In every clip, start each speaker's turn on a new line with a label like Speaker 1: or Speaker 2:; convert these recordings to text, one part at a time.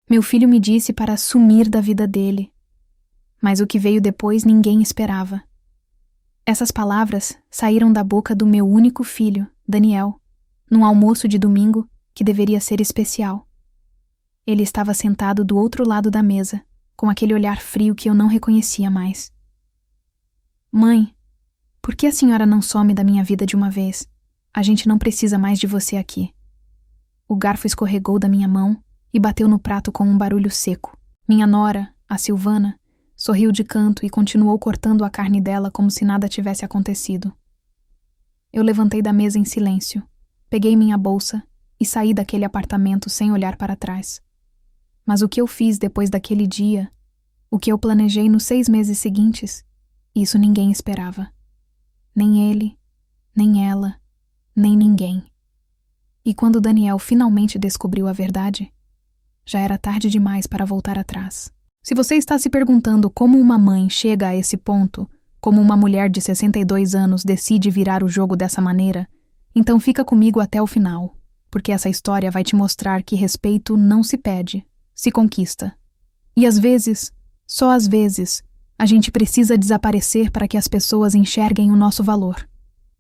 Speaker 1: Meu filho me disse para sumir da vida dele. Mas o que veio depois ninguém esperava. Essas palavras saíram da boca do meu único filho, Daniel, num almoço de domingo que deveria ser especial. Ele estava sentado do outro lado da mesa, com aquele olhar frio que eu não reconhecia mais. Mãe, por que a senhora não some da minha vida de uma vez? A gente não precisa mais de você aqui. O garfo escorregou da minha mão e bateu no prato com um barulho seco. Minha nora, a Silvana, sorriu de canto e continuou cortando a carne dela como se nada tivesse acontecido. Eu levantei da mesa em silêncio, peguei minha bolsa e saí daquele apartamento sem olhar para trás. Mas o que eu fiz depois daquele dia, o que eu planejei nos 6 meses seguintes, isso ninguém esperava. Nem ele, nem ela, nem ninguém. E quando Daniel finalmente descobriu a verdade, já era tarde demais para voltar atrás. Se você está se perguntando como uma mãe chega a esse ponto, como uma mulher de 62 anos decide virar o jogo dessa maneira, então fica comigo até o final, porque essa história vai te mostrar que respeito não se pede, se conquista. E às vezes, só às vezes, a gente precisa desaparecer para que as pessoas enxerguem o nosso valor.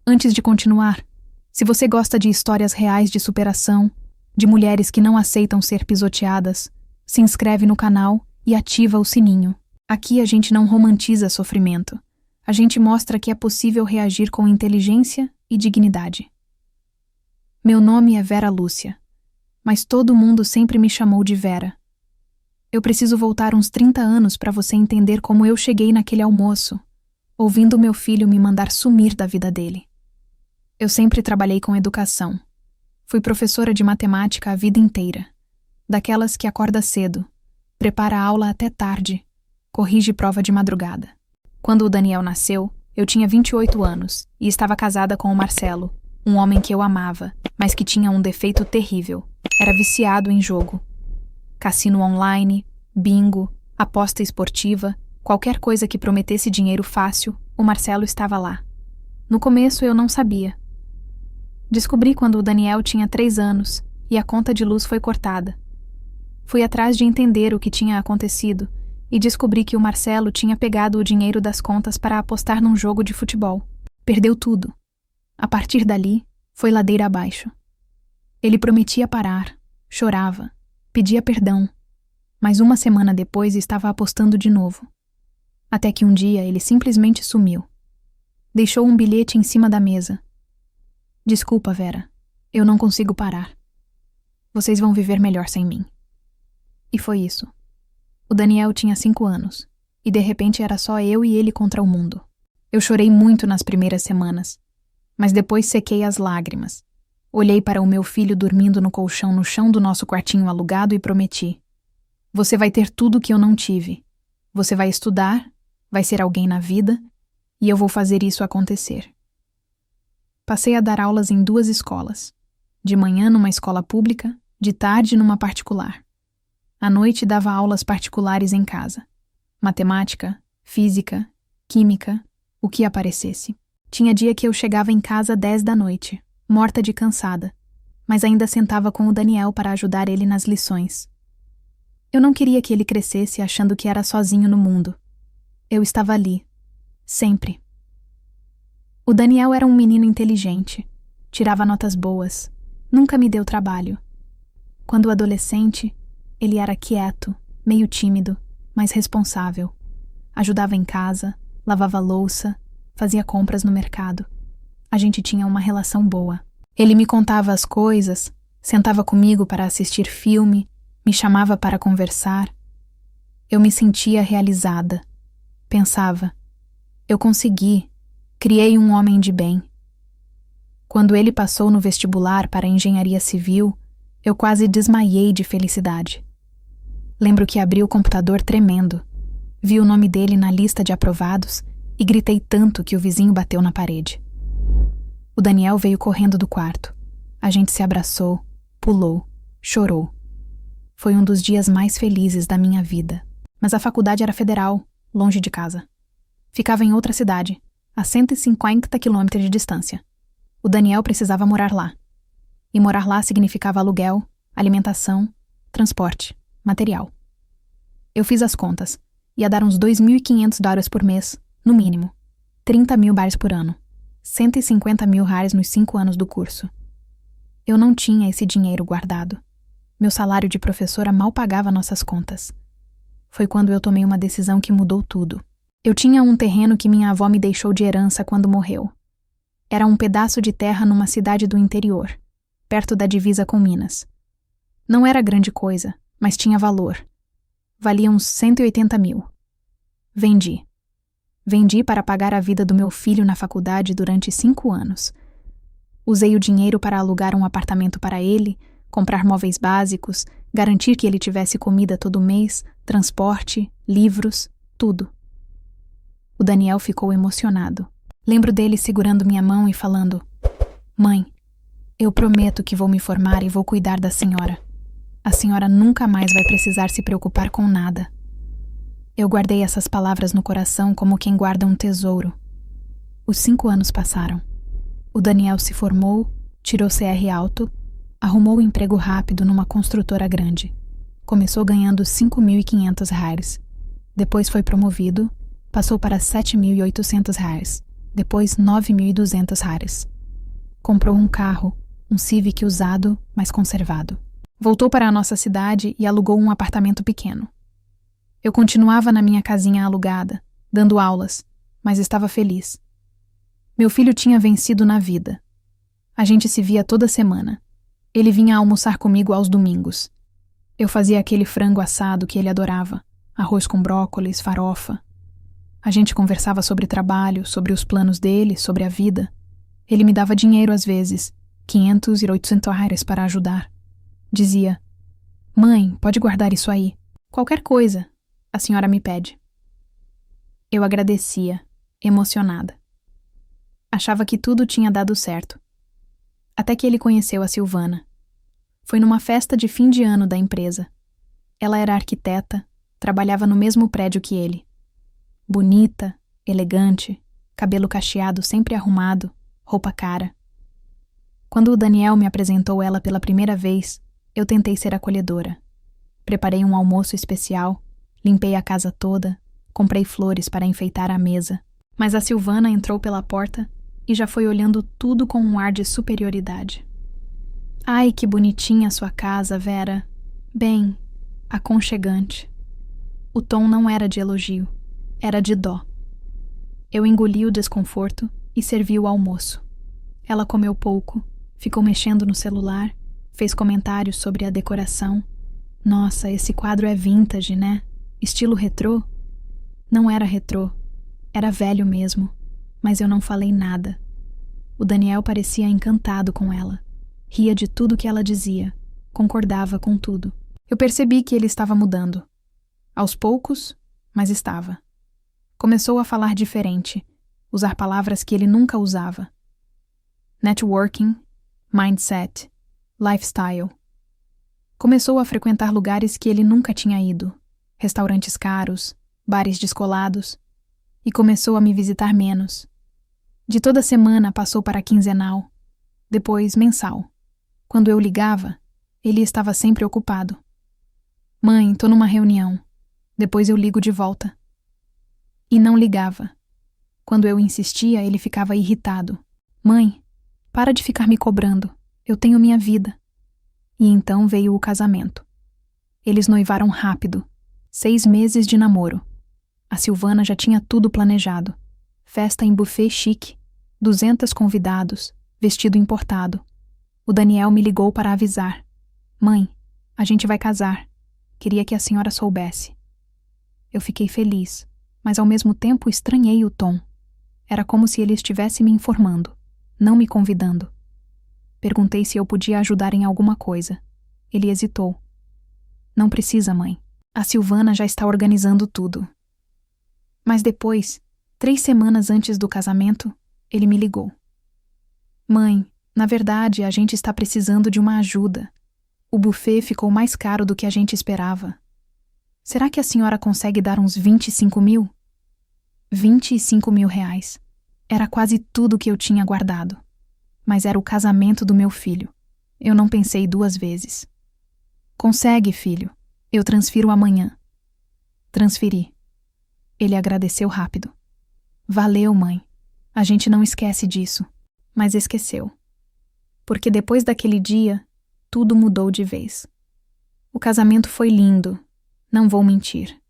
Speaker 1: Antes de continuar, se você gosta de histórias reais de superação, de mulheres que não aceitam ser pisoteadas, se inscreve no canal e ativa o sininho. Aqui a gente não romantiza sofrimento. A gente mostra que é possível reagir com inteligência e dignidade. Meu nome é Vera Lúcia, mas todo mundo sempre me chamou de Vera. Eu preciso voltar uns 30 anos para você entender como eu cheguei naquele almoço, ouvindo meu filho me mandar sumir da vida dele. Eu sempre trabalhei com educação. Fui professora de matemática a vida inteira, daquelas que acorda cedo, prepara a aula até tarde, corrige prova de madrugada. Quando o Daniel nasceu, eu tinha 28 anos e estava casada com o Marcelo, um homem que eu amava, mas que tinha um defeito terrível. Era viciado em jogo. Cassino online, bingo, aposta esportiva, qualquer coisa que prometesse dinheiro fácil, o Marcelo estava lá. No começo eu não sabia. Descobri quando o Daniel tinha 3 anos e a conta de luz foi cortada. Fui atrás de entender o que tinha acontecido e descobri que o Marcelo tinha pegado o dinheiro das contas para apostar num jogo de futebol. Perdeu tudo. A partir dali, foi ladeira abaixo. Ele prometia parar, chorava, pedia perdão, mas uma semana depois estava apostando de novo. Até que um dia ele simplesmente sumiu. Deixou um bilhete em cima da mesa. Desculpa, Vera, eu não consigo parar. Vocês vão viver melhor sem mim. E foi isso. O Daniel tinha 5 anos, e de repente era só eu e ele contra o mundo. Eu chorei muito nas primeiras semanas, mas depois sequei as lágrimas. Olhei para o meu filho dormindo no colchão no chão do nosso quartinho alugado e prometi: você vai ter tudo que eu não tive. Você vai estudar, vai ser alguém na vida, e eu vou fazer isso acontecer. Passei a dar aulas em 2 escolas. De manhã numa escola pública, de tarde numa particular. À noite dava aulas particulares em casa. Matemática, física, química, o que aparecesse. Tinha dia que eu chegava em casa 10 da noite, morta de cansada, mas ainda sentava com o Daniel para ajudar ele nas lições. Eu não queria que ele crescesse achando que era sozinho no mundo. Eu estava ali, sempre. O Daniel era um menino inteligente, tirava notas boas, nunca me deu trabalho. Quando adolescente, ele era quieto, meio tímido, mas responsável. Ajudava em casa, lavava louça, fazia compras no mercado. A gente tinha uma relação boa. Ele me contava as coisas, sentava comigo para assistir filme, me chamava para conversar. Eu me sentia realizada. Pensava, eu consegui, criei um homem de bem. Quando ele passou no vestibular para engenharia civil, eu quase desmaiei de felicidade. Lembro que abri o computador tremendo, vi o nome dele na lista de aprovados e gritei tanto que o vizinho bateu na parede. O Daniel veio correndo do quarto. A gente se abraçou, pulou, chorou. Foi um dos dias mais felizes da minha vida. Mas a faculdade era federal, longe de casa. Ficava em outra cidade, a 150 quilômetros de distância. O Daniel precisava morar lá. E morar lá significava aluguel, alimentação, transporte. material. Eu fiz as contas. Ia dar uns $2.500 por mês, no mínimo. 30 mil bares por ano. 150 mil reais nos 5 anos do curso. Eu não tinha esse dinheiro guardado. Meu salário de professora mal pagava nossas contas. Foi quando eu tomei uma decisão que mudou tudo. Eu tinha um terreno que minha avó me deixou de herança quando morreu. Era um pedaço de terra numa cidade do interior, perto da divisa com Minas. Não era grande coisa, mas tinha valor. Valia uns 180 mil. Vendi. Vendi para pagar a vida do meu filho na faculdade durante 5 anos. Usei o dinheiro para alugar um apartamento para ele, comprar móveis básicos, garantir que ele tivesse comida todo mês, transporte, livros, tudo. O Daniel ficou emocionado. Lembro dele segurando minha mão e falando: "Mãe, eu prometo que vou me formar e vou cuidar da senhora. A senhora nunca mais vai precisar se preocupar com nada." Eu guardei essas palavras no coração como quem guarda um tesouro. Os 5 anos passaram. O Daniel se formou, tirou CR alto, arrumou um emprego rápido numa construtora grande. Começou ganhando R$ 5.500. Depois foi promovido, passou para R$ 7.800. Depois R$ 9.200. Comprou um carro, um Civic usado, mas conservado. Voltou para a nossa cidade e alugou um apartamento pequeno. Eu continuava na minha casinha alugada, dando aulas, mas estava feliz. Meu filho tinha vencido na vida. A gente se via toda semana. Ele vinha almoçar comigo aos domingos. Eu fazia aquele frango assado que ele adorava, arroz com brócolis, farofa. A gente conversava sobre trabalho, sobre os planos dele, sobre a vida. Ele me dava dinheiro às vezes, 500 e 800 reais para ajudar. Dizia: "Mãe, pode guardar isso aí. Qualquer coisa, a senhora me pede." Eu agradecia, emocionada. Achava que tudo tinha dado certo. Até que ele conheceu a Silvana. Foi numa festa de fim de ano da empresa. Ela era arquiteta, trabalhava no mesmo prédio que ele. Bonita, elegante, cabelo cacheado sempre arrumado, roupa cara. Quando o Daniel me apresentou ela pela primeira vez, eu tentei ser acolhedora. Preparei um almoço especial, limpei a casa toda, comprei flores para enfeitar a mesa. Mas a Silvana entrou pela porta e já foi olhando tudo com um ar de superioridade. "Ai, que bonitinha a sua casa, Vera. Bem, aconchegante." O tom não era de elogio, era de dó. Eu engoli o desconforto e servi o almoço. Ela comeu pouco, ficou mexendo no celular, fez comentários sobre a decoração. "Nossa, esse quadro é vintage, né? Estilo retrô?" Não era retrô, era velho mesmo, mas eu não falei nada. O Daniel parecia encantado com ela. Ria de tudo que ela dizia, concordava com tudo. Eu percebi que ele estava mudando. Aos poucos, mas estava. Começou a falar diferente, usar palavras que ele nunca usava. Networking, mindset, lifestyle. Começou a frequentar lugares que ele nunca tinha ido, restaurantes caros, bares descolados, e começou a me visitar menos. De toda semana passou para quinzenal, depois mensal. Quando eu ligava, ele estava sempre ocupado. "Mãe, tô numa reunião. Depois eu ligo de volta." E não ligava. Quando eu insistia, ele ficava irritado. "Mãe, para de ficar me cobrando. Eu tenho minha vida." E então veio o casamento. Eles noivaram rápido. 6 meses de namoro. A Silvana já tinha tudo planejado. Festa em buffet chique, 200 convidados, vestido importado. O Daniel me ligou para avisar. "Mãe, a gente vai casar. Queria que a senhora soubesse." Eu fiquei feliz, mas ao mesmo tempo estranhei o tom. Era como se ele estivesse me informando, não me convidando. Perguntei se eu podia ajudar em alguma coisa. Ele hesitou. "Não precisa, mãe. A Silvana já está organizando tudo." Mas depois, 3 semanas antes do casamento, ele me ligou. "Mãe, na verdade, a gente está precisando de uma ajuda. O buffet ficou mais caro do que a gente esperava. Será que a senhora consegue dar uns 25 mil?" 25 mil reais. Era quase tudo que eu tinha guardado. Mas era o casamento do meu filho. Eu não pensei 2 vezes. "Consegue, filho. Eu transfiro amanhã. Transferi. Ele agradeceu rápido. Valeu, mãe. A gente não esquece disso. Mas esqueceu. Porque depois daquele dia, tudo mudou de vez. O casamento foi lindo, não vou mentir.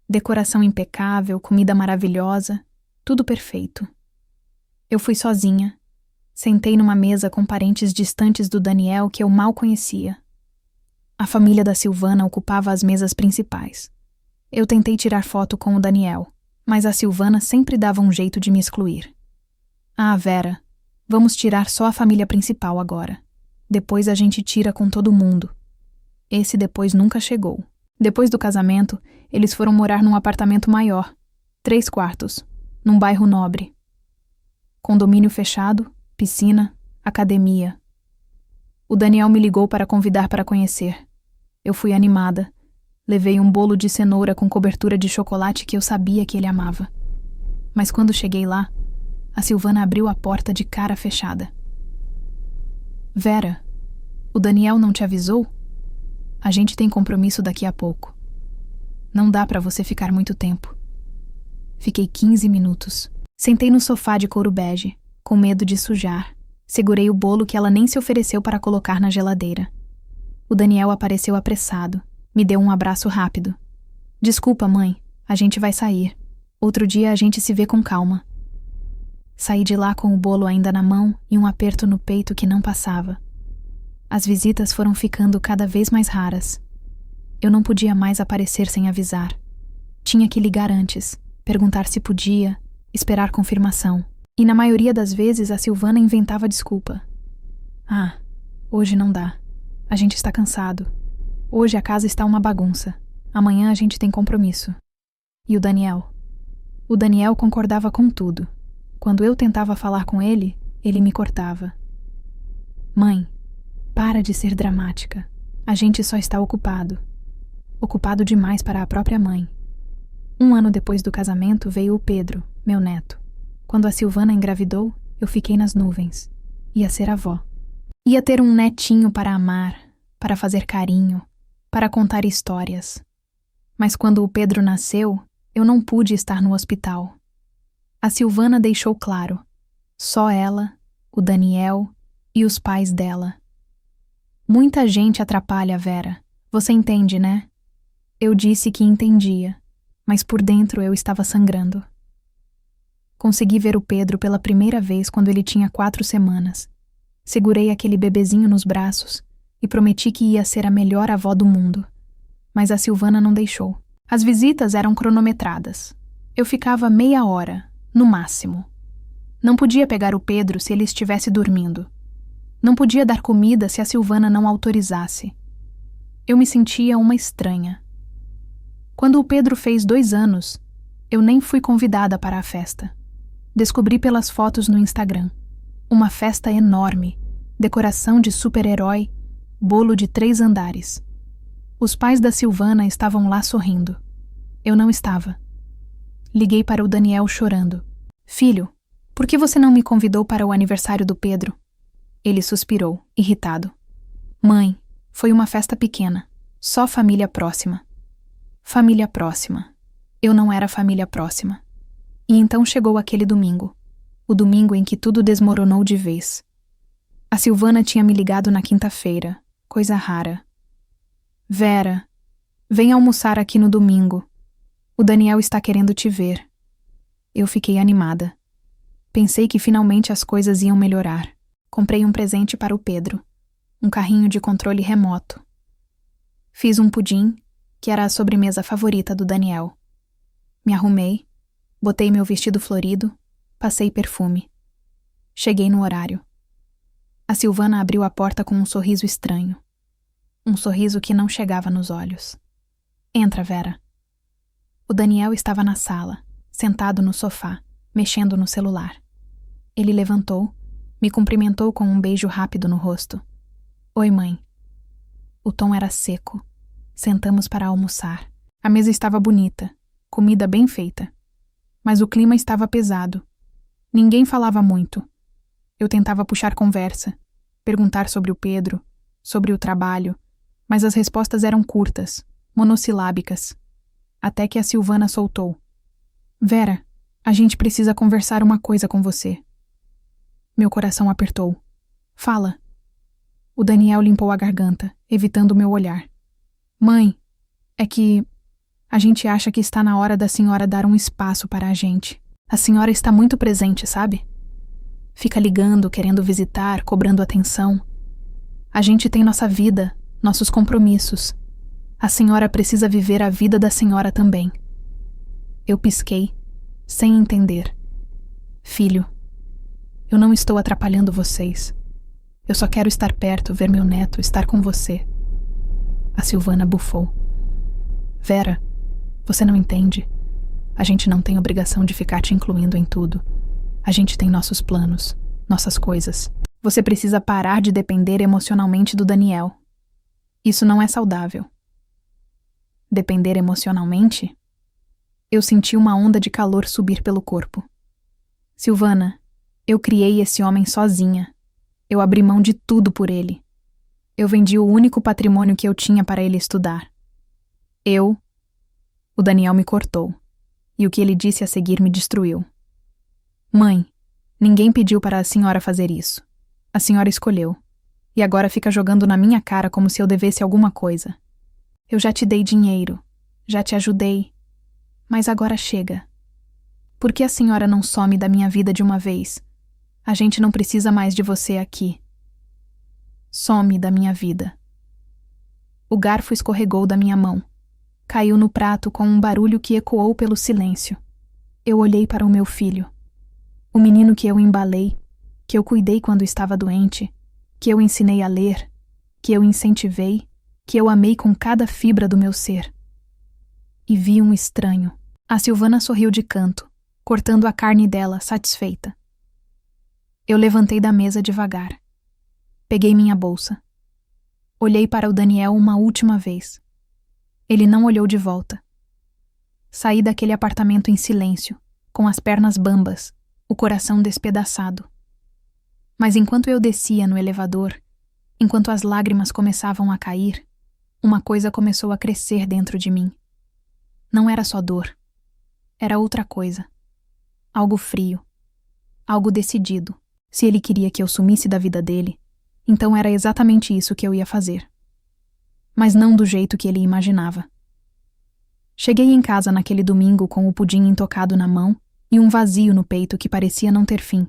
Speaker 1: Decoração impecável, comida maravilhosa, tudo perfeito. Eu fui sozinha. Sentei numa mesa com parentes distantes do Daniel que eu mal conhecia. A família da Silvana ocupava as mesas principais. Eu tentei tirar foto com o Daniel, mas a Silvana sempre dava um jeito de me excluir. Ah, Vera, vamos tirar só a família principal agora. Depois a gente tira com todo mundo. Esse depois nunca chegou. Depois do casamento, eles foram morar num apartamento maior, 3 quartos, num bairro nobre. Condomínio fechado, piscina, academia. O Daniel me ligou para convidar para conhecer. Eu fui animada. Levei um bolo de cenoura com cobertura de chocolate que eu sabia que ele amava. Mas quando cheguei lá, a Silvana abriu a porta de cara fechada. Vera, o Daniel não te avisou? A gente tem compromisso daqui a pouco. Não dá para você ficar muito tempo. Fiquei 15 minutos. Sentei no sofá de couro bege, com medo de sujar. Segurei o bolo que ela nem se ofereceu para colocar na geladeira. O Daniel apareceu apressado. Me deu um abraço rápido. Desculpa, mãe. A gente vai sair. Outro dia a gente se vê com calma. Saí de lá com o bolo ainda na mão e um aperto no peito que não passava. As visitas foram ficando cada vez mais raras. Eu não podia mais aparecer sem avisar. Tinha que ligar antes, perguntar se podia, esperar confirmação. E na maioria das vezes a Silvana inventava desculpa. Ah, hoje não dá. A gente está cansado. Hoje a casa está uma bagunça. Amanhã a gente tem compromisso. E o Daniel? O Daniel concordava com tudo. Quando eu tentava falar com ele, ele me cortava. Mãe, para de ser dramática. A gente só está ocupado. Ocupado demais para a própria mãe. 1 ano depois do casamento veio o Pedro, meu neto. Quando a Silvana engravidou, eu fiquei nas nuvens. Ia ser avó. Ia ter um netinho para amar, para fazer carinho, para contar histórias. Mas quando o Pedro nasceu, eu não pude estar no hospital. A Silvana deixou claro. Só ela, o Daniel e os pais dela. Muita gente atrapalha a Vera. Você entende, né? Eu disse que entendia, mas por dentro eu estava sangrando. Consegui ver o Pedro pela primeira vez quando ele tinha 4 semanas. Segurei aquele bebezinho nos braços e prometi que ia ser a melhor avó do mundo. Mas a Silvana não deixou. As visitas eram cronometradas. Eu ficava meia hora, no máximo. Não podia pegar o Pedro se ele estivesse dormindo. Não podia dar comida se a Silvana não autorizasse. Eu me sentia uma estranha. Quando o Pedro fez 2 anos, eu nem fui convidada para a festa. Descobri pelas fotos no Instagram. Uma festa enorme, decoração de super-herói, bolo de 3 andares. Os pais da Silvana estavam lá sorrindo. Eu não estava. Liguei para o Daniel chorando. Filho, por que você não me convidou para o aniversário do Pedro? Ele suspirou, irritado. Mãe, foi uma festa pequena, só família próxima. Família próxima. Eu não era família próxima. E então chegou aquele domingo. O domingo em que tudo desmoronou de vez. A Silvana tinha me ligado na quinta-feira, coisa rara. Vera, vem almoçar aqui no domingo. O Daniel está querendo te ver. Eu fiquei animada. Pensei que finalmente as coisas iam melhorar. Comprei um presente para o Pedro. Um carrinho de controle remoto. Fiz um pudim, que era a sobremesa favorita do Daniel. Me arrumei, botei meu vestido florido, passei perfume. Cheguei no horário. A Silvana abriu a porta com um sorriso estranho. Um sorriso que não chegava nos olhos. Entra, Vera. O Daniel estava na sala, sentado no sofá, mexendo no celular. Ele levantou, me cumprimentou com um beijo rápido no rosto. Oi, mãe. O tom era seco. Sentamos para almoçar. A mesa estava bonita, comida bem feita. Mas o clima estava pesado. Ninguém falava muito. Eu tentava puxar conversa, perguntar sobre o Pedro, sobre o trabalho, mas as respostas eram curtas, monossilábicas, até que a Silvana soltou. Vera, a gente precisa conversar uma coisa com você. Meu coração apertou. Fala. O Daniel limpou a garganta, evitando meu olhar. Mãe, é que a gente acha que está na hora da senhora dar um espaço para a gente. A senhora está muito presente, sabe? Fica ligando, querendo visitar, cobrando atenção. A gente tem nossa vida, nossos compromissos. A senhora precisa viver a vida da senhora também. Eu pisquei, sem entender. Filho, eu não estou atrapalhando vocês. Eu só quero estar perto, ver meu neto, estar com você. A Silvana bufou. Vera, você não entende. A gente não tem obrigação de ficar te incluindo em tudo. A gente tem nossos planos, nossas coisas. Você precisa parar de depender emocionalmente do Daniel. Isso não é saudável. Depender emocionalmente? Eu senti uma onda de calor subir pelo corpo. Silvana, eu criei esse homem sozinha. Eu abri mão de tudo por ele. Eu vendi o único patrimônio que eu tinha para ele estudar. O Daniel me cortou, e o que ele disse a seguir me destruiu. Mãe, ninguém pediu para a senhora fazer isso. A senhora escolheu, e agora fica jogando na minha cara como se eu devesse alguma coisa. Eu já te dei dinheiro, já te ajudei, mas agora chega. Por que a senhora não some da minha vida de uma vez? A gente não precisa mais de você aqui. Some da minha vida. O garfo escorregou da minha mão. Caiu no prato com um barulho que ecoou pelo silêncio. Eu olhei para o meu filho. O menino que eu embalei, que eu cuidei quando estava doente, que eu ensinei a ler, que eu incentivei, que eu amei com cada fibra do meu ser. E vi um estranho. A Silvana sorriu de canto, cortando a carne dela, satisfeita. Eu levantei da mesa devagar. Peguei minha bolsa. Olhei para o Daniel uma última vez. Ele não olhou de volta. Saí daquele apartamento em silêncio, com as pernas bambas, o coração despedaçado. Mas enquanto eu descia no elevador, enquanto as lágrimas começavam a cair, uma coisa começou a crescer dentro de mim. Não era só dor. Era outra coisa. Algo frio. Algo decidido. Se ele queria que eu sumisse da vida dele, então era exatamente isso que eu ia fazer. Mas não do jeito que ele imaginava. Cheguei em casa naquele domingo com o pudim intocado na mão e um vazio no peito que parecia não ter fim.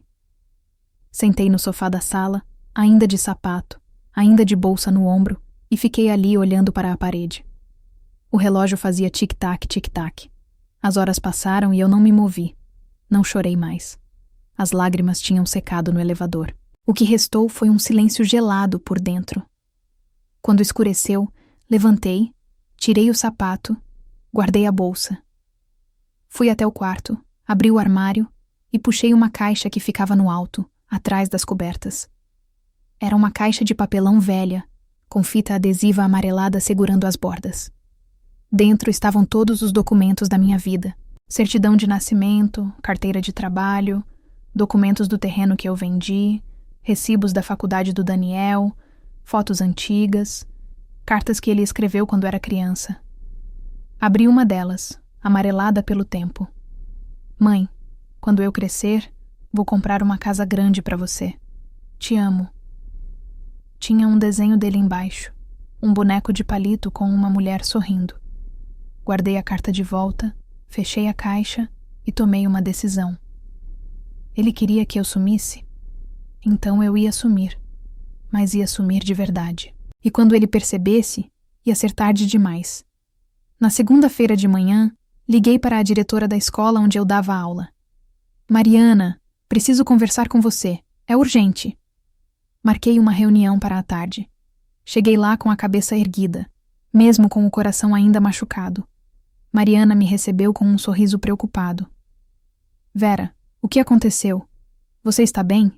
Speaker 1: Sentei no sofá da sala, ainda de sapato, ainda de bolsa no ombro, e fiquei ali olhando para a parede. O relógio fazia tic-tac, tic-tac. As horas passaram e eu não me movi. Não chorei mais. As lágrimas tinham secado no elevador. O que restou foi um silêncio gelado por dentro. Quando escureceu, levantei, tirei o sapato, guardei a bolsa. Fui até o quarto, abri o armário e puxei uma caixa que ficava no alto, atrás das cobertas. Era uma caixa de papelão velha, com fita adesiva amarelada segurando as bordas. Dentro estavam todos os documentos da minha vida. Certidão de nascimento, carteira de trabalho, documentos do terreno que eu vendi, recibos da faculdade do Daniel, fotos antigas, cartas que ele escreveu quando era criança. Abri uma delas, amarelada pelo tempo. Mãe, quando eu crescer, vou comprar uma casa grande para você. Te amo. Tinha um desenho dele embaixo, um boneco de palito com uma mulher sorrindo. Guardei a carta de volta, fechei a caixa e tomei uma decisão. Ele queria que eu sumisse? Então eu ia sumir, mas ia sumir de verdade. E quando ele percebesse, ia ser tarde demais. Na segunda-feira de manhã, liguei para a diretora da escola onde eu dava aula. Mariana, preciso conversar com você. É urgente. Marquei uma reunião para a tarde. Cheguei lá com a cabeça erguida, mesmo com o coração ainda machucado. Mariana me recebeu com um sorriso preocupado. Vera, o que aconteceu? Você está bem?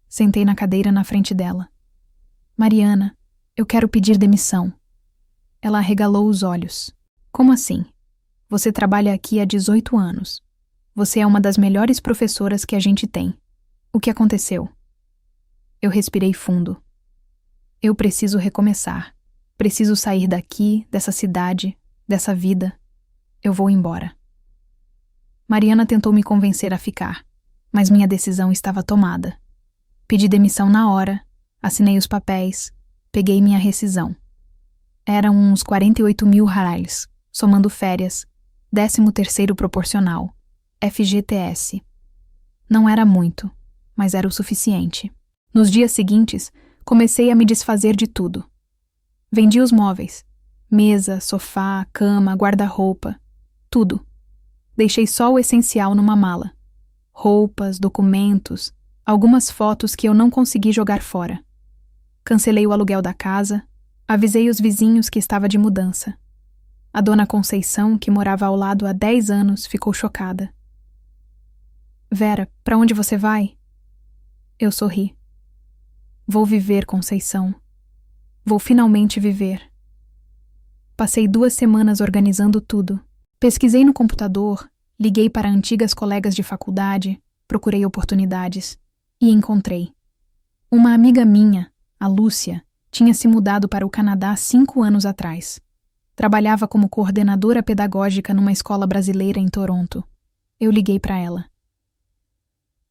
Speaker 1: Sentei na cadeira na frente dela. Mariana, eu quero pedir demissão. Ela arregalou os olhos. Como assim? Você trabalha aqui há 18 anos. Você é uma das melhores professoras que a gente tem. O que aconteceu? Eu respirei fundo. Eu preciso recomeçar. Preciso sair daqui, dessa cidade, dessa vida. Eu vou embora. Mariana tentou me convencer a ficar, mas minha decisão estava tomada. Pedi demissão na hora, assinei os papéis, peguei minha rescisão. Eram uns 48.000 reais, somando férias, 13º proporcional, FGTS. Não era muito, mas era o suficiente. Nos dias seguintes, comecei a me desfazer de tudo. Vendi os móveis, mesa, sofá, cama, guarda-roupa, tudo. Deixei só o essencial numa mala. Roupas, documentos, algumas fotos que eu não consegui jogar fora. Cancelei o aluguel da casa, avisei os vizinhos que estava de mudança. A dona Conceição, que morava ao lado há 10 anos, ficou chocada. Vera, para onde você vai? Eu sorri. Vou viver, Conceição. Vou finalmente viver. Passei 2 semanas organizando tudo. Pesquisei no computador, liguei para antigas colegas de faculdade, procurei oportunidades e encontrei. Uma amiga minha, a Lúcia, tinha se mudado para o Canadá 5 anos atrás. Trabalhava como coordenadora pedagógica numa escola brasileira em Toronto. Eu liguei para ela.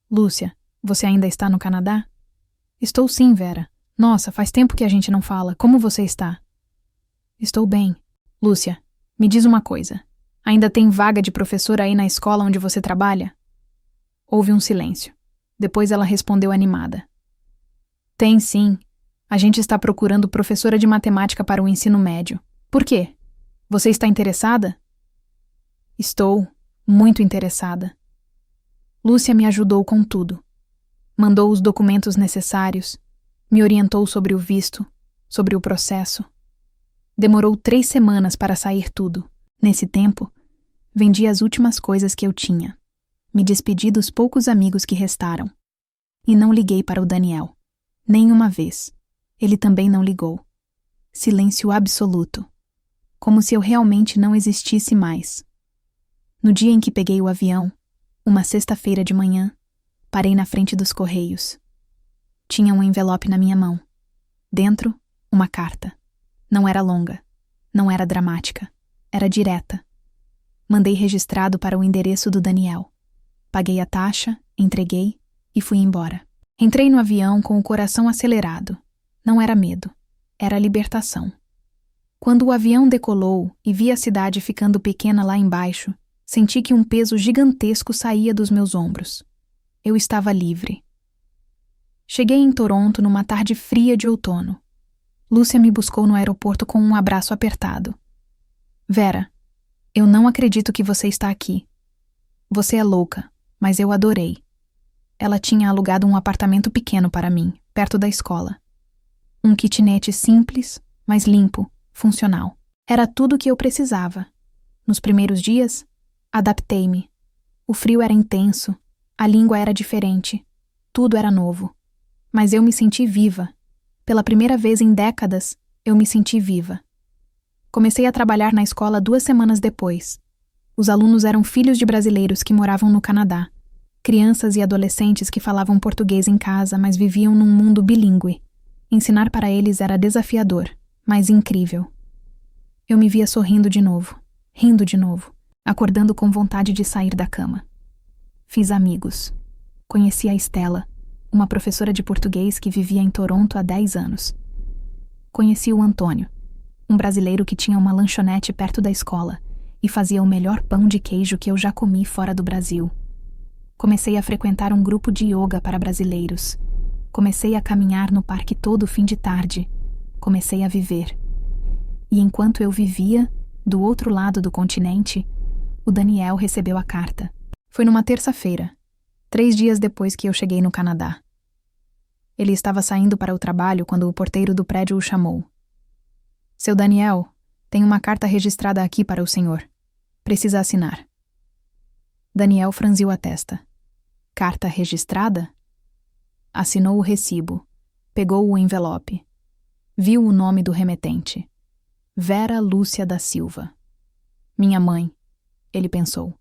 Speaker 1: Lúcia, você ainda está no Canadá? Estou sim, Vera. Nossa, faz tempo que a gente não fala. Como você está? Estou bem. Lúcia, me diz uma coisa. Ainda tem vaga de professora aí na escola onde você trabalha? Houve um silêncio. Depois ela respondeu animada. Tem sim. A gente está procurando professora de matemática para o ensino médio. Por quê? Você está interessada? Estou muito interessada. Lúcia me ajudou com tudo. Mandou os documentos necessários, me orientou sobre o visto, sobre o processo. Demorou 3 semanas para sair tudo. Nesse tempo, vendi as últimas coisas que eu tinha. Me despedi dos poucos amigos que restaram. E não liguei para o Daniel. Nem uma vez. Ele também não ligou. Silêncio absoluto. Como se eu realmente não existisse mais. No dia em que peguei o avião, uma sexta-feira de manhã, parei na frente dos Correios. Tinha um envelope na minha mão. Dentro, uma carta. Não era longa. Não era dramática. Era direta. Mandei registrado para o endereço do Daniel. Paguei a taxa, entreguei e fui embora. Entrei no avião com o coração acelerado. Não era medo. Era libertação. Quando o avião decolou e vi a cidade ficando pequena lá embaixo, senti que um peso gigantesco saía dos meus ombros. Eu estava livre. Cheguei em Toronto numa tarde fria de outono. Lúcia me buscou no aeroporto com um abraço apertado. Vera, eu não acredito que você está aqui. Você é louca, mas eu adorei. Ela tinha alugado um apartamento pequeno para mim, perto da escola. Um kitnet simples, mas limpo, funcional. Era tudo o que eu precisava. Nos primeiros dias, adaptei-me. O frio era intenso, a língua era diferente, tudo era novo. Mas eu me senti viva. Pela primeira vez em décadas, eu me senti viva. Comecei a trabalhar na escola 2 semanas depois. Os alunos eram filhos de brasileiros que moravam no Canadá. Crianças e adolescentes que falavam português em casa, mas viviam num mundo bilíngue. Ensinar para eles era desafiador, mas incrível. Eu me via sorrindo de novo, rindo de novo, acordando com vontade de sair da cama. Fiz amigos. Conheci a Estela, uma professora de português que vivia em Toronto há 10 anos. Conheci o Antônio, um brasileiro que tinha uma lanchonete perto da escola e fazia o melhor pão de queijo que eu já comi fora do Brasil. Comecei a frequentar um grupo de yoga para brasileiros. Comecei a caminhar no parque todo fim de tarde. Comecei a viver. E enquanto eu vivia, do outro lado do continente, o Daniel recebeu a carta. Foi numa terça-feira, 3 dias depois que eu cheguei no Canadá. Ele estava saindo para o trabalho quando o porteiro do prédio o chamou. Seu Daniel, tem uma carta registrada aqui para o senhor. Precisa assinar. Daniel franziu a testa. Carta registrada? Assinou o recibo. Pegou o envelope. Viu o nome do remetente. Vera Lúcia da Silva. Minha mãe, ele pensou.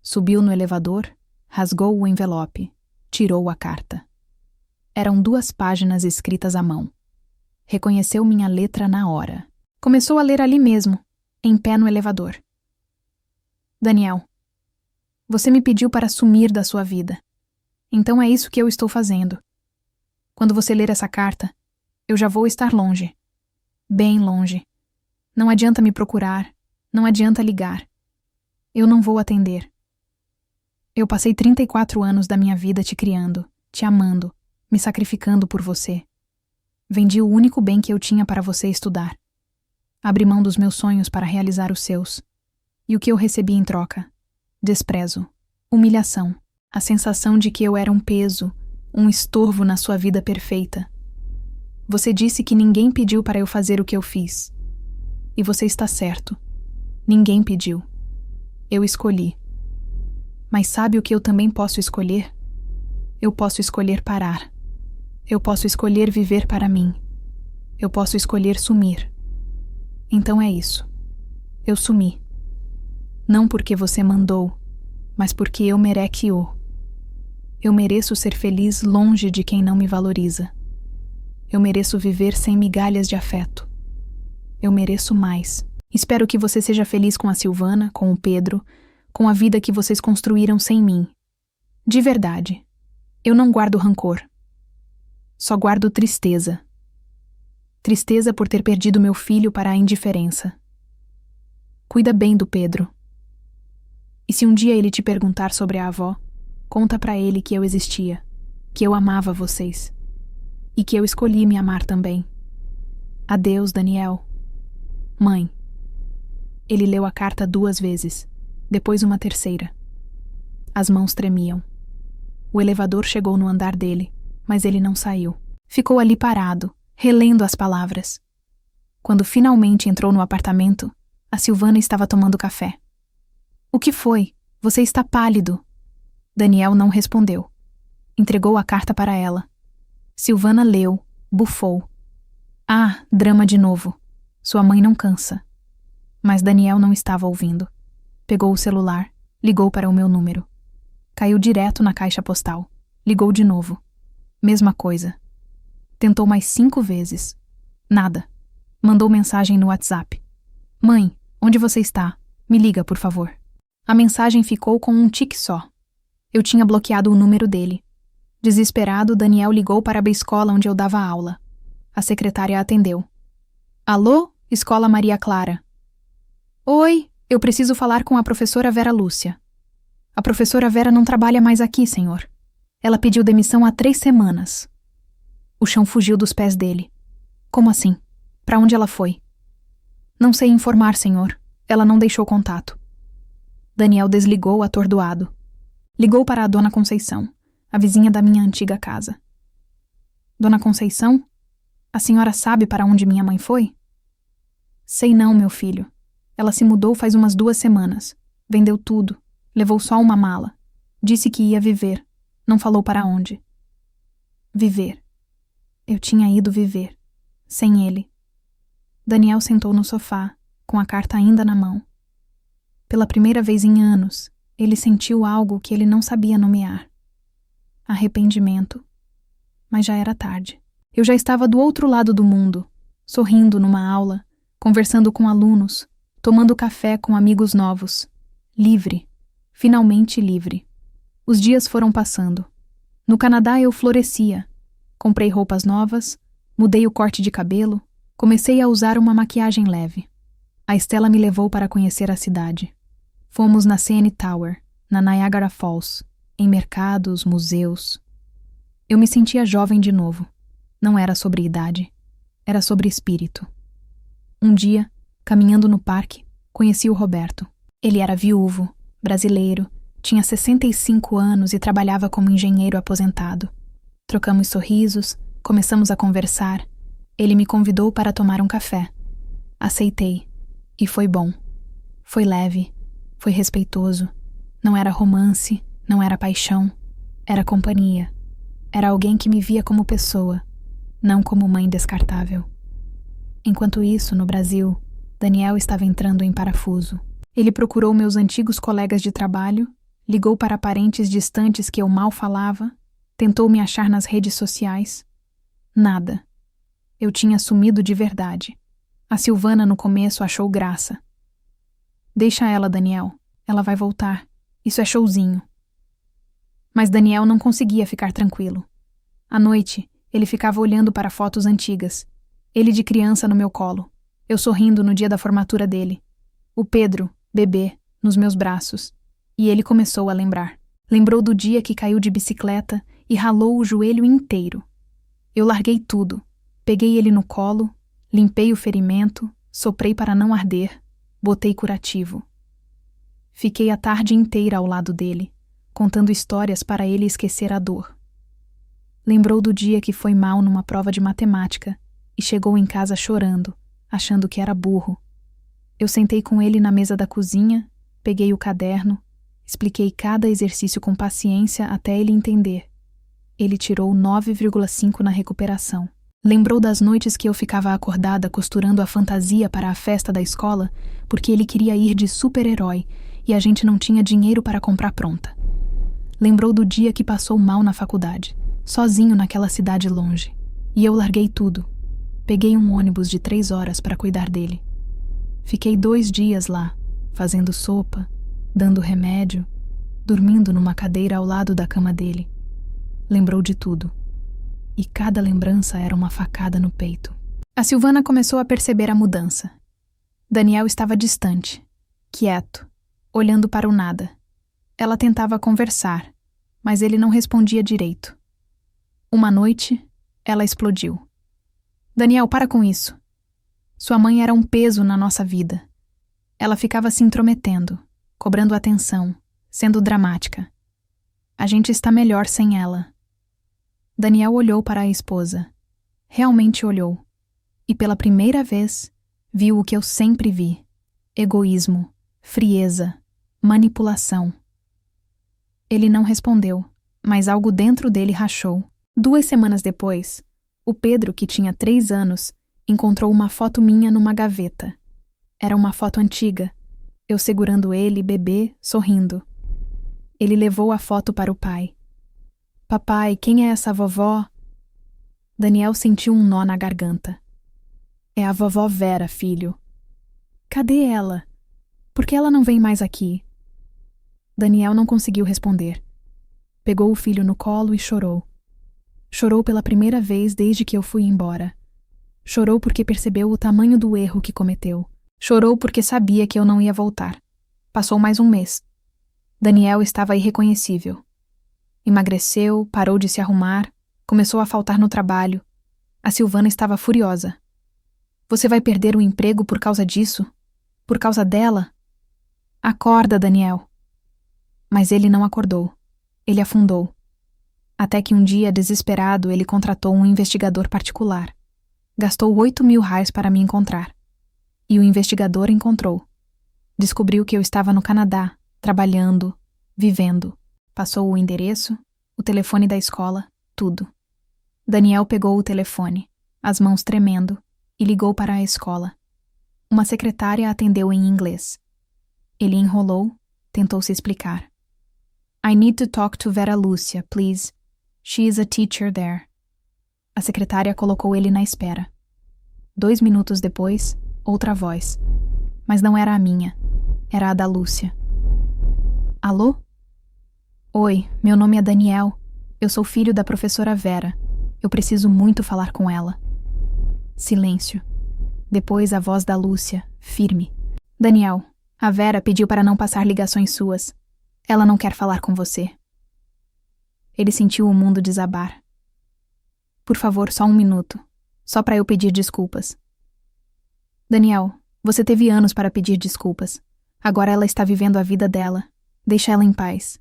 Speaker 1: Subiu no elevador, rasgou o envelope, tirou a carta. Eram 2 páginas escritas à mão. Reconheceu minha letra na hora. Começou a ler ali mesmo, em pé no elevador. Daniel, você me pediu para sumir da sua vida. Então é isso que eu estou fazendo. Quando você ler essa carta, eu já vou estar longe. Bem longe. Não adianta me procurar, não adianta ligar. Eu não vou atender. Eu passei 34 anos da minha vida te criando, te amando, me sacrificando por você. Vendi o único bem que eu tinha para você estudar. Abri mão dos meus sonhos para realizar os seus. E o que eu recebi em troca? Desprezo, humilhação, a sensação de que eu era um peso, um estorvo na sua vida perfeita. Você disse que ninguém pediu para eu fazer o que eu fiz. E você está certo. Ninguém pediu. Eu escolhi. Mas sabe o que eu também posso escolher? Eu posso escolher parar. Eu posso escolher viver para mim. Eu posso escolher sumir. Então é isso. Eu sumi. Não porque você mandou, mas porque eu mereço. Eu mereço ser feliz longe de quem não me valoriza. Eu mereço viver sem migalhas de afeto. Eu mereço mais. Espero que você seja feliz com a Silvana, com o Pedro, com a vida que vocês construíram sem mim. De verdade. Eu não guardo rancor. Só guardo tristeza. Tristeza por ter perdido meu filho para a indiferença. Cuida bem do Pedro. E se um dia ele te perguntar sobre a avó, conta pra ele que eu existia, que eu amava vocês. E que eu escolhi me amar também. Adeus, Daniel. Mãe. Ele leu a carta 2 vezes, depois uma terceira. As mãos tremiam. O elevador chegou no andar dele, mas ele não saiu. Ficou ali parado, relendo as palavras. Quando finalmente entrou no apartamento, a Silvana estava tomando café. O que foi? Você está pálido. Daniel não respondeu. Entregou a carta para ela. Silvana leu, bufou. Ah, drama de novo. Sua mãe não cansa. Mas Daniel não estava ouvindo. Pegou o celular, ligou para o meu número. Caiu direto na caixa postal. Ligou de novo. Mesma coisa. Tentou mais 5 vezes. Nada. Mandou mensagem no WhatsApp. Mãe, onde você está? Me liga, por favor. A mensagem ficou com um tique só. Eu tinha bloqueado o número dele. Desesperado, Daniel ligou para a escola onde eu dava aula. A secretária atendeu. Alô, Escola Maria Clara. Oi, eu preciso falar com a professora Vera Lúcia. A professora Vera não trabalha mais aqui, senhor. Ela pediu demissão há 3 semanas. O chão fugiu dos pés dele. Como assim? Para onde ela foi? Não sei informar, senhor. Ela não deixou contato. Daniel desligou atordoado. Ligou para a Dona Conceição, a vizinha da minha antiga casa. Dona Conceição? A senhora sabe para onde minha mãe foi? Sei não, meu filho. Ela se mudou faz umas 2 semanas. Vendeu tudo. Levou só uma mala. Disse que ia viver. Não falou para onde. Viver. Eu tinha ido viver. Sem ele. Daniel sentou no sofá, com a carta ainda na mão. Pela primeira vez em anos, ele sentiu algo que ele não sabia nomear. Arrependimento. Mas já era tarde. Eu já estava do outro lado do mundo, sorrindo numa aula, conversando com alunos, tomando café com amigos novos. Livre. Finalmente livre. Os dias foram passando. No Canadá eu florescia. Comprei roupas novas, mudei o corte de cabelo, comecei a usar uma maquiagem leve. A Estela me levou para conhecer a cidade. Fomos na CN Tower, na Niagara Falls, em mercados, museus. Eu me sentia jovem de novo. Não era sobre idade, era sobre espírito. Um dia, caminhando no parque, conheci o Roberto. Ele era viúvo, brasileiro, tinha 65 anos e trabalhava como engenheiro aposentado. Trocamos sorrisos, começamos a conversar. Ele me convidou para tomar um café. Aceitei. E foi bom. Foi leve. Foi respeitoso. Não era romance, não era paixão. Era companhia. Era alguém que me via como pessoa, não como mãe descartável. Enquanto isso, no Brasil, Daniel estava entrando em parafuso. Ele procurou meus antigos colegas de trabalho, ligou para parentes distantes que eu mal falava, tentou me achar nas redes sociais. Nada. Eu tinha sumido de verdade. A Silvana no começo achou graça. Deixa ela, Daniel. Ela vai voltar. Isso é showzinho. Mas Daniel não conseguia ficar tranquilo. À noite, ele ficava olhando para fotos antigas. Ele de criança no meu colo. Eu sorrindo no dia da formatura dele. O Pedro, bebê, nos meus braços. E ele começou a lembrar. Lembrou do dia que caiu de bicicleta e ralou o joelho inteiro. Eu larguei tudo. Peguei ele no colo, limpei o ferimento, soprei para não arder, botei curativo. Fiquei a tarde inteira ao lado dele, contando histórias para ele esquecer a dor. Lembrou do dia que foi mal numa prova de matemática e chegou em casa chorando, achando que era burro. Eu sentei com ele na mesa da cozinha, peguei o caderno, expliquei cada exercício com paciência até ele entender. Ele tirou 9,5 na recuperação. Lembrou das noites que eu ficava acordada costurando a fantasia para a festa da escola porque ele queria ir de super-herói e a gente não tinha dinheiro para comprar pronta. Lembrou do dia que passou mal na faculdade, sozinho naquela cidade longe. E eu larguei tudo. Peguei um ônibus de 3 horas para cuidar dele. Fiquei 2 dias lá, fazendo sopa, dando remédio, dormindo numa cadeira ao lado da cama dele. Lembrou de tudo. E cada lembrança era uma facada no peito. A Silvana começou a perceber a mudança. Daniel estava distante, quieto, olhando para o nada. Ela tentava conversar, mas ele não respondia direito. Uma noite, ela explodiu. Daniel, para com isso. Sua mãe era um peso na nossa vida. Ela ficava se intrometendo, cobrando atenção, sendo dramática. A gente está melhor sem ela. Daniel olhou para a esposa. Realmente olhou. E pela primeira vez, viu o que eu sempre vi. Egoísmo, frieza, manipulação. Ele não respondeu, mas algo dentro dele rachou. 2 semanas depois, o Pedro, que tinha 3 anos, encontrou uma foto minha numa gaveta. Era uma foto antiga, eu segurando ele, bebê, sorrindo. Ele levou a foto para o pai. Papai, quem é essa vovó? Daniel sentiu um nó na garganta. É a vovó Vera, filho. Cadê ela? Por que ela não vem mais aqui? Daniel não conseguiu responder. Pegou o filho no colo e chorou. Chorou pela primeira vez desde que eu fui embora. Chorou porque percebeu o tamanho do erro que cometeu. Chorou porque sabia que eu não ia voltar. Passou mais um mês. Daniel estava irreconhecível. Emagreceu, parou de se arrumar, começou a faltar no trabalho. A Silvana estava furiosa. Você vai perder o emprego por causa disso? Por causa dela? Acorda, Daniel. Mas ele não acordou. Ele afundou. Até que um dia, desesperado, ele contratou um investigador particular. Gastou 8.000 reais para me encontrar. E o investigador encontrou. Descobriu que eu estava no Canadá, trabalhando, vivendo. Passou o endereço, o telefone da escola, tudo. Daniel pegou o telefone, as mãos tremendo, e ligou para a escola. Uma secretária atendeu em inglês. Ele enrolou, tentou se explicar. I need to talk to Vera Lúcia, please. She is a teacher there. A secretária colocou ele na espera. 2 minutos depois, outra voz. Mas não era a minha, era a da Lúcia. Alô? Oi, meu nome é Daniel. Eu sou filho da professora Vera. Eu preciso muito falar com ela. Silêncio. Depois a voz da Lúcia, firme. Daniel, a Vera pediu para não passar ligações suas. Ela não quer falar com você. Ele sentiu o mundo desabar. Por favor, só 1 minuto. Só para eu pedir desculpas. Daniel, você teve anos para pedir desculpas. Agora ela está vivendo a vida dela. Deixa ela em paz.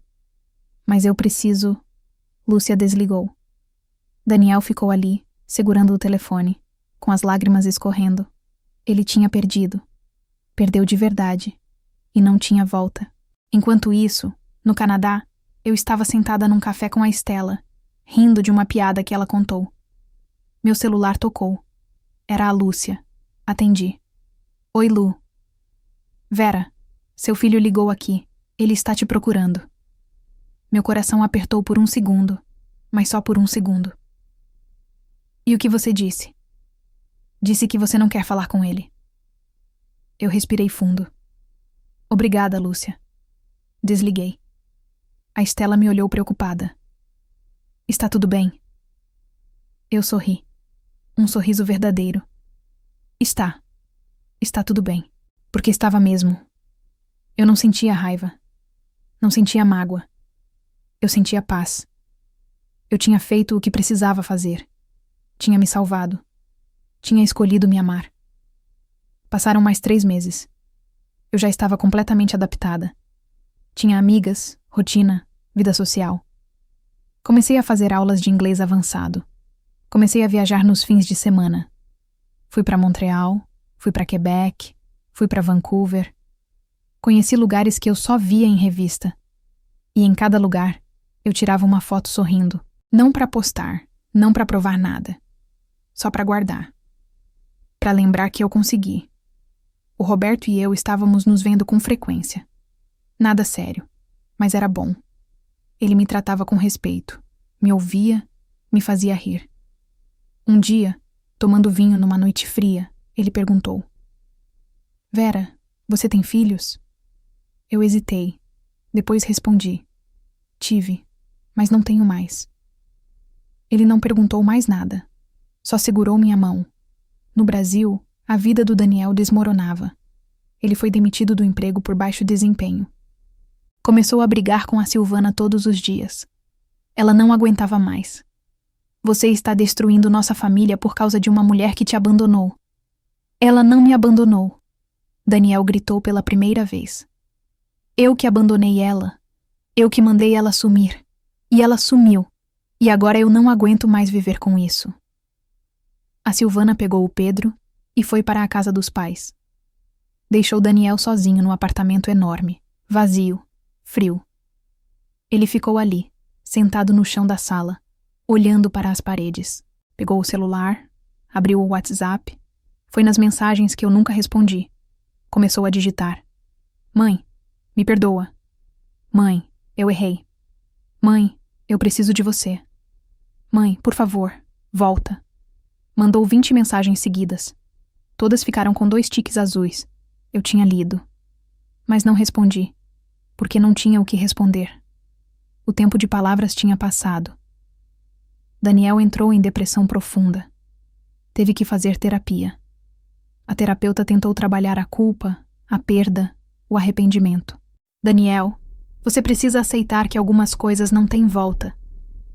Speaker 1: Mas eu preciso... Lúcia desligou. Daniel ficou ali, segurando o telefone, com as lágrimas escorrendo. Ele tinha perdido. Perdeu de verdade. E não tinha volta. Enquanto isso, no Canadá, eu estava sentada num café com a Estela, rindo de uma piada que ela contou. Meu celular tocou. Era a Lúcia. Atendi. Oi, Lu. Vera, seu filho ligou aqui. Ele está te procurando. Meu coração apertou por 1 segundo, mas só por 1 segundo. E o que você disse? Disse que você não quer falar com ele. Eu respirei fundo. Obrigada, Lúcia. Desliguei. A Estela me olhou preocupada. Está tudo bem? Eu sorri. Um sorriso verdadeiro. Está. Está tudo bem. Porque estava mesmo. Eu não sentia raiva. Não sentia mágoa. Eu sentia paz. Eu tinha feito o que precisava fazer. Tinha me salvado. Tinha escolhido me amar. Passaram mais 3 meses. Eu já estava completamente adaptada. Tinha amigas, rotina, vida social. Comecei a fazer aulas de inglês avançado. Comecei a viajar nos fins de semana. Fui para Montreal, fui para Quebec, fui para Vancouver. Conheci lugares que eu só via em revista. E em cada lugar, eu tirava uma foto sorrindo. Não para postar, não para provar nada. Só para guardar. Para lembrar que eu consegui. O Roberto e eu estávamos nos vendo com frequência. Nada sério, mas era bom. Ele me tratava com respeito, me ouvia, me fazia rir. Um dia, tomando vinho numa noite fria, ele perguntou: Vera, você tem filhos? Eu hesitei. Depois respondi: Tive, mas não tenho mais. Ele não perguntou mais nada. Só segurou minha mão. No Brasil, a vida do Daniel desmoronava. Ele foi demitido do emprego por baixo desempenho. Começou a brigar com a Silvana todos os dias. Ela não aguentava mais. Você está destruindo nossa família por causa de uma mulher que te abandonou. Ela não me abandonou. Daniel gritou pela primeira vez. Eu que abandonei ela. Eu que mandei ela sumir. E ela sumiu. E agora eu não aguento mais viver com isso. A Silvana pegou o Pedro e foi para a casa dos pais. Deixou Daniel sozinho no apartamento enorme, vazio, frio. Ele ficou ali, sentado no chão da sala, olhando para as paredes. Pegou o celular, abriu o WhatsApp, foi nas mensagens que eu nunca respondi. Começou a digitar. Mãe, me perdoa. Mãe, eu errei. Mãe, eu preciso de você. Mãe, por favor, volta. Mandou 20 mensagens seguidas. Todas ficaram com 2 tiques azuis. Eu tinha lido. Mas não respondi, porque não tinha o que responder. O tempo de palavras tinha passado. Daniel entrou em depressão profunda. Teve que fazer terapia. A terapeuta tentou trabalhar a culpa, a perda, o arrependimento. Daniel, você precisa aceitar que algumas coisas não têm volta.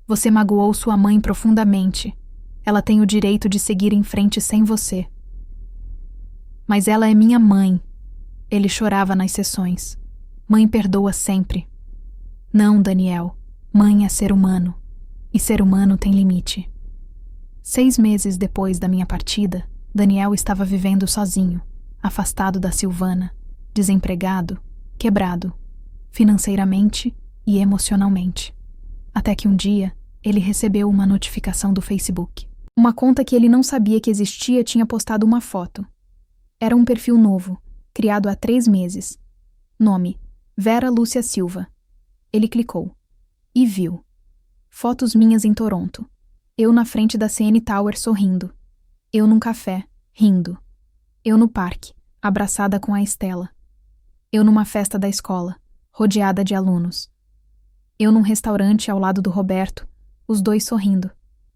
Speaker 1: Você magoou sua mãe profundamente. Ela tem o direito de seguir em frente sem você. Mas ela é minha mãe. Ele chorava nas sessões. Mãe perdoa sempre. Não, Daniel. Mãe é ser humano. E ser humano tem limite. 6 meses depois da minha partida, Daniel estava vivendo sozinho, afastado da Silvana, desempregado, quebrado, financeiramente e emocionalmente. Até que um dia, ele recebeu uma notificação do Facebook. Uma conta que ele não sabia que existia tinha postado uma foto. Era um perfil novo, criado há 3 meses. Nome: Vera Lúcia Silva. Ele clicou. E viu. Fotos minhas em Toronto. Eu na frente da CN Tower sorrindo. Eu num café, rindo. Eu no parque, abraçada com a Estela. Eu numa festa da escola, rodeada de alunos. Eu num restaurante ao lado do Roberto, os dois sorrindo.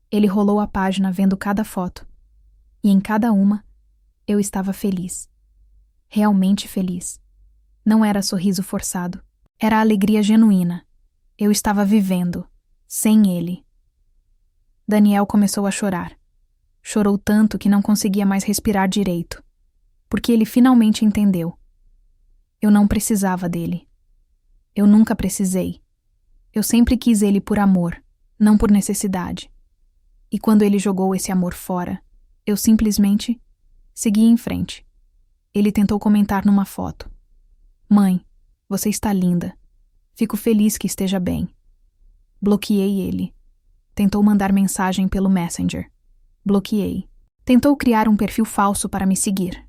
Speaker 1: Ele rolou a página vendo cada foto. E em cada uma, eu estava feliz. Realmente feliz. Não era sorriso forçado. Era alegria genuína. Eu estava vivendo, sem ele. Daniel começou a chorar. Chorou tanto que não conseguia mais respirar direito. Porque ele finalmente entendeu. Eu não precisava dele. Eu nunca precisei. Eu sempre quis ele por amor, não por necessidade. E quando ele jogou esse amor fora, eu simplesmente segui em frente. Ele tentou comentar numa foto. Mãe, você está linda. Fico feliz que esteja bem. Bloqueei ele. Tentou mandar mensagem pelo Messenger. Bloqueei. Tentou criar um perfil falso para me seguir.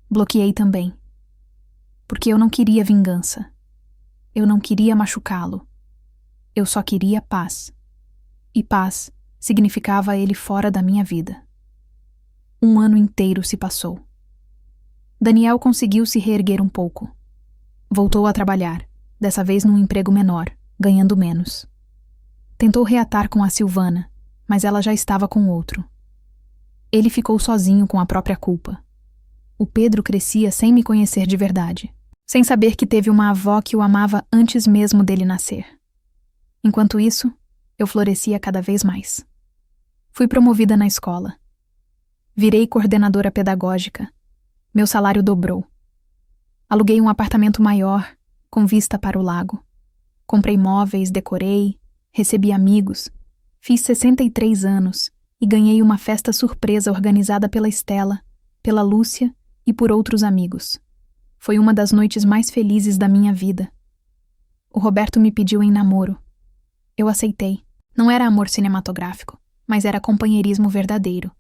Speaker 1: Bloqueei também. Porque eu não queria vingança. Eu não queria machucá-lo. Eu só queria paz. E paz significava ele fora da minha vida. 1 ano inteiro se passou. Daniel conseguiu se reerguer um pouco. Voltou a trabalhar, dessa vez num emprego menor, ganhando menos. Tentou reatar com a Silvana, mas ela já estava com outro. Ele ficou sozinho com a própria culpa. O Pedro crescia sem me conhecer de verdade, sem saber que teve uma avó que o amava antes mesmo dele nascer. Enquanto isso, eu florescia cada vez mais. Fui promovida na escola. Virei coordenadora pedagógica. Meu salário dobrou. Aluguei um apartamento maior, com vista para o lago. Comprei móveis, decorei, recebi amigos. Fiz 63 anos e ganhei uma festa surpresa organizada pela Estela, pela Lúcia e por outros amigos. Foi uma das noites mais felizes da minha vida. O Roberto me pediu em namoro. Eu aceitei. Não era amor cinematográfico, mas era companheirismo verdadeiro.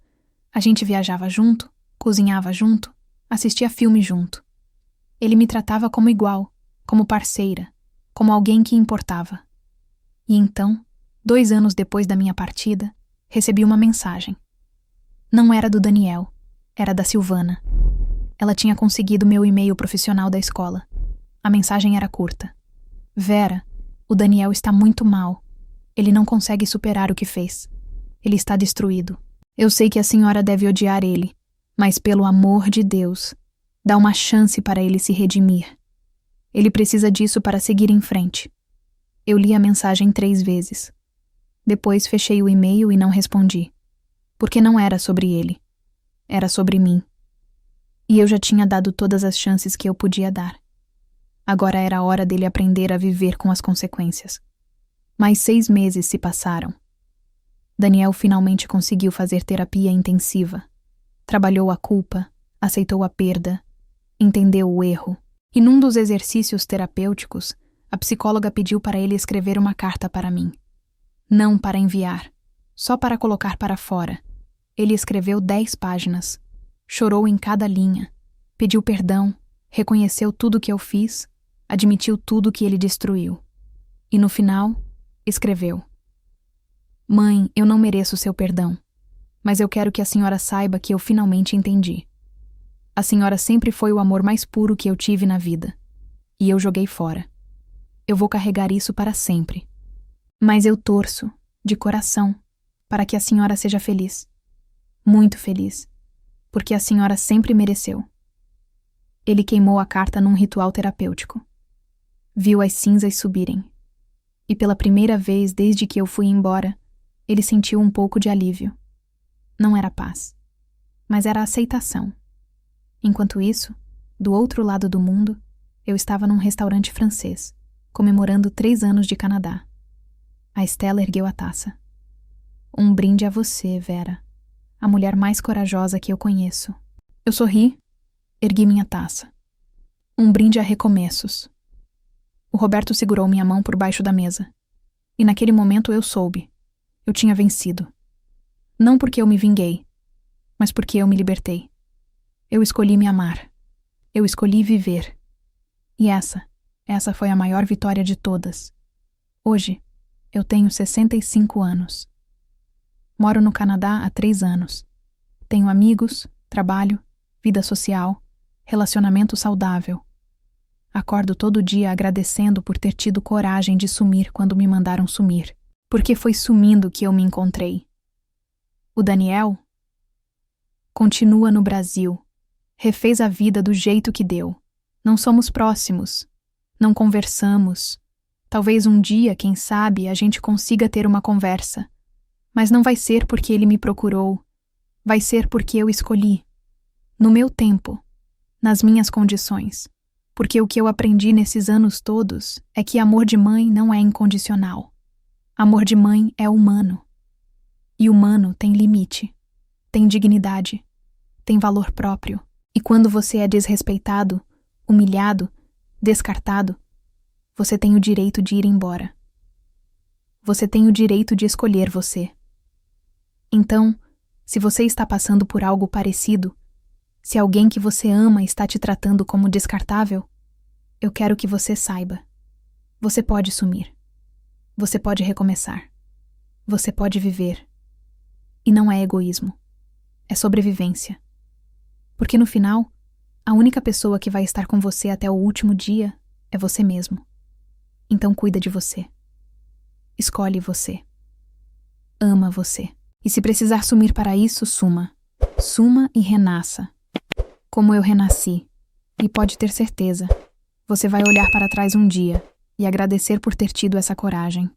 Speaker 1: A gente viajava junto, cozinhava junto, assistia filme junto. Ele me tratava como igual, como parceira, como alguém que importava. E então, 2 anos depois da minha partida, recebi uma mensagem. Não era do Daniel, era da Silvana. Ela tinha conseguido meu e-mail profissional da escola. A mensagem era curta. Vera, o Daniel está muito mal. Ele não consegue superar o que fez. Ele está destruído. Eu sei que a senhora deve odiar ele, mas pelo amor de Deus, dá uma chance para ele se redimir. Ele precisa disso para seguir em frente. Eu li a mensagem 3 vezes. Depois fechei o e-mail e não respondi. Porque não era sobre ele. Era sobre mim. E eu já tinha dado todas as chances que eu podia dar. Agora era a hora dele aprender a viver com as consequências. Mais 6 meses se passaram. Daniel finalmente conseguiu fazer terapia intensiva. Trabalhou a culpa, aceitou a perda, entendeu o erro. E num dos exercícios terapêuticos, a psicóloga pediu para ele escrever uma carta para mim. Não para enviar, só para colocar para fora. Ele escreveu 10 páginas. Chorou em cada linha. Pediu perdão, reconheceu tudo que eu fiz, admitiu tudo que ele destruiu. E no final, escreveu: Mãe, eu não mereço seu perdão, mas eu quero que a senhora saiba que eu finalmente entendi. A senhora sempre foi o amor mais puro que eu tive na vida. E eu joguei fora. Eu vou carregar isso para sempre. Mas eu torço, de coração, para que a senhora seja feliz. Muito feliz. Porque a senhora sempre mereceu. Ele queimou a carta num ritual terapêutico. Viu as cinzas subirem. E pela primeira vez desde que eu fui embora, ele sentiu um pouco de alívio. Não era paz, mas era aceitação. Enquanto isso, do outro lado do mundo, eu estava num restaurante francês, comemorando 3 anos de Canadá. A Estela ergueu a taça. Um brinde a você, Vera, a mulher mais corajosa que eu conheço. Eu sorri, ergui minha taça. Um brinde a recomeços. O Roberto segurou minha mão por baixo da mesa. E naquele momento eu soube. Eu tinha vencido. Não porque eu me vinguei, mas porque eu me libertei. Eu escolhi me amar. Eu escolhi viver. E essa foi a maior vitória de todas. Hoje, eu tenho 65 anos. Moro no Canadá há 3 anos. Tenho amigos, trabalho, vida social, relacionamento saudável. Acordo todo dia agradecendo por ter tido coragem de sumir quando me mandaram sumir, porque foi sumindo que eu me encontrei. O Daniel continua no Brasil, refez a vida do jeito que deu. Não somos próximos, não conversamos. Talvez um dia, quem sabe, a gente consiga ter uma conversa. Mas não vai ser porque ele me procurou, vai ser porque eu escolhi. No meu tempo, nas minhas condições. Porque o que eu aprendi nesses anos todos é que amor de mãe não é incondicional. Amor de mãe é humano. E humano tem limite, tem dignidade, tem valor próprio. E quando você é desrespeitado, humilhado, descartado, você tem o direito de ir embora. Você tem o direito de escolher você. Então, se você está passando por algo parecido, se alguém que você ama está te tratando como descartável, eu quero que você saiba. Você pode sumir. Você pode recomeçar. Você pode viver. E não é egoísmo. É sobrevivência. Porque no final, A única pessoa que vai estar com você até o último dia é você mesmo. Então cuida de você. Escolhe você. Ama você. E se precisar sumir para isso, suma. Suma e renasça. Como eu renasci. E pode ter certeza, você vai olhar para trás um dia e agradecer por ter tido essa coragem.